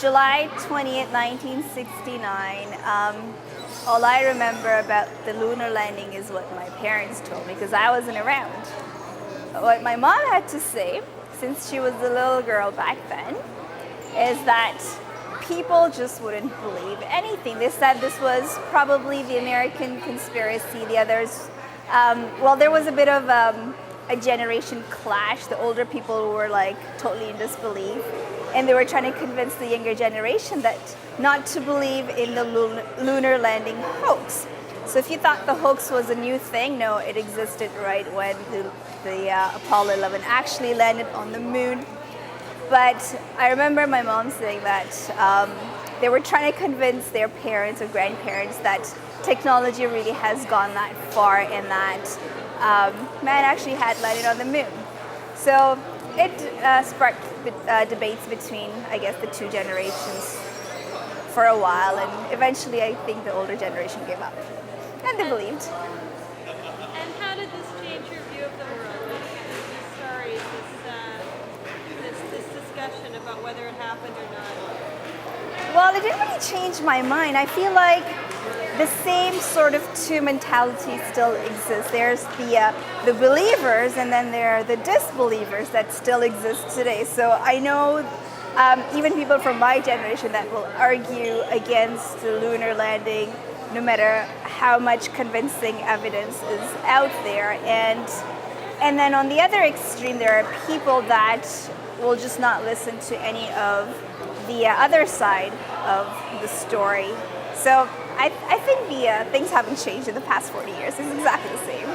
July 20th, 1969. All I remember about the lunar landing is what my parents told me because I wasn't around. What my mom had to say, since she was a little girl back then, is that people just wouldn't believe anything. They said this was probably the American conspiracy. The others, there was a bit of a generation clash. The older people were like totally in disbelief, and they were trying to convince the younger generation that not to believe in the lunar landing hoax. So if you thought the hoax was a new thing, no, it existed right when the Apollo 11 actually landed on the moon. But I remember my mom saying that they were trying to convince their parents or grandparents that technology really has gone that far and that man actually had landed on the moon. So it sparked debates between, I guess, the two generations for a while, and eventually I think the older generation gave up. And they believed. And how did this change your view of the world? These stories, this discussion about whether it happened or not? Well, it didn't really change my mind. I feel like the same sort of two mentalities still exist. There's the believers, and then there are the disbelievers that still exist today. So I know even people from my generation that will argue against the lunar landing, no matter how much convincing evidence is out there. And then on the other extreme, there are people that will just not listen to any of the other side of the story. So I think the things haven't changed in the past 40 years. It's exactly the same.